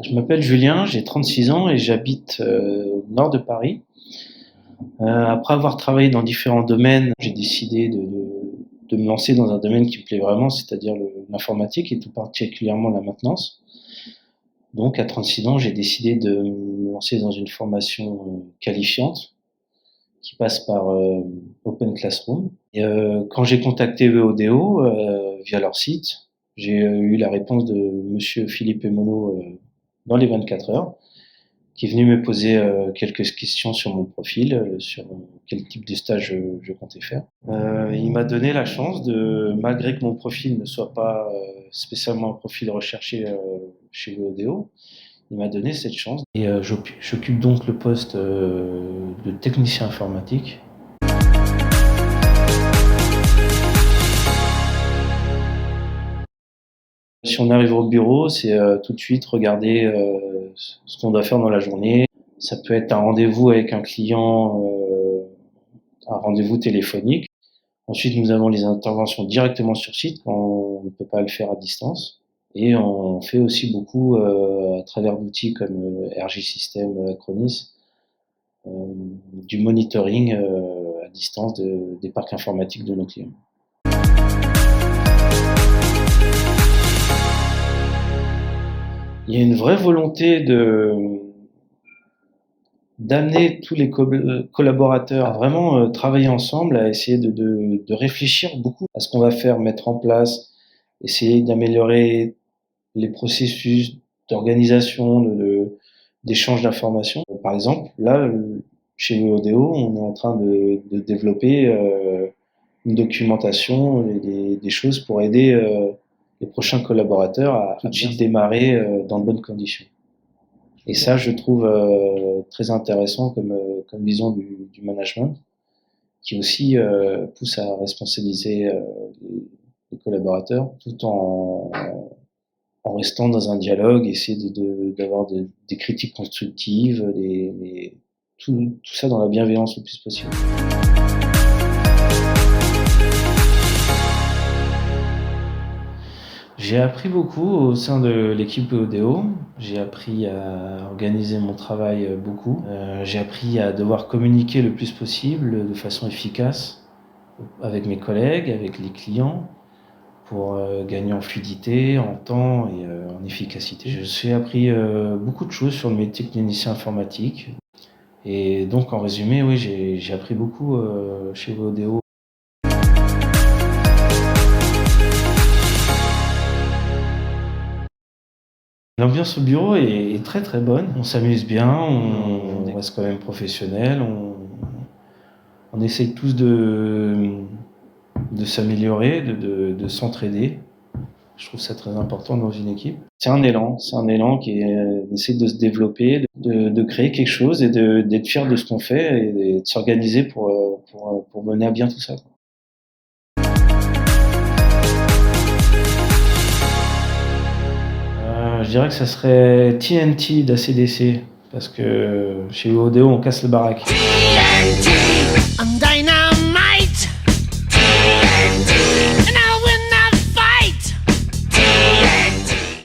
Je m'appelle Julien, j'ai 36 ans et j'habite au nord de Paris. Après avoir travaillé dans différents domaines, j'ai décidé de me lancer dans un domaine qui me plaît vraiment, c'est-à-dire l'informatique et tout particulièrement la maintenance. Donc à 36 ans, j'ai décidé de me lancer dans une formation qualifiante qui passe par Open Classroom. Et quand j'ai contacté EODO via leur site, j'ai eu la réponse de monsieur Philippe Emono dans les 24 heures, qui est venu me poser quelques questions sur mon profil, sur quel type de stage je comptais faire. Il m'a donné la chance de, malgré que mon profil ne soit pas spécialement un profil recherché chez EODO, il m'a donné cette chance. Et j'occupe donc le poste de technicien informatique. Si on arrive au bureau, c'est tout de suite regarder ce qu'on doit faire dans la journée. Ça peut être un rendez-vous avec un client, un rendez-vous téléphonique. Ensuite, nous avons les interventions directement sur site quand on ne peut pas le faire à distance. Et on fait aussi beaucoup à travers d'outils comme RJ System, Acronis, du monitoring à distance des parcs informatiques de nos clients. Il y a une vraie volonté d'amener tous les collaborateurs à vraiment travailler ensemble, à essayer de réfléchir beaucoup à ce qu'on va faire, mettre en place, essayer d'améliorer les processus d'organisation, d'échange d'informations. Par exemple, là, chez EODO, on est en train de développer une documentation, des choses pour aider les prochains collaborateurs à tout de suite démarrer dans de bonnes conditions. Et ça, je trouve très intéressant comme vision du management, qui aussi pousse à responsabiliser les collaborateurs, tout en restant dans un dialogue, essayer d'avoir des critiques constructives, tout ça dans la bienveillance le plus possible. J'ai appris beaucoup au sein de l'équipe EODO. J'ai appris à organiser mon travail beaucoup. J'ai appris à devoir communiquer le plus possible de façon efficace avec mes collègues, avec les clients, pour gagner en fluidité, en temps et en efficacité. J'ai appris beaucoup de choses sur le métier de technicien informatique. Et donc en résumé, oui, j'ai appris beaucoup chez EODO. L'ambiance au bureau est très très bonne. On s'amuse bien, on reste quand même professionnel, on essaye tous de s'améliorer, de s'entraider. Je trouve ça très important dans une équipe. C'est un élan qui est d'essayer de se développer, de créer quelque chose et d'être fier de ce qu'on fait et de s'organiser pour mener à bien tout ça. Je dirais que ça serait TNT d'ACDC, parce que chez EODO on casse le baraque. TNT.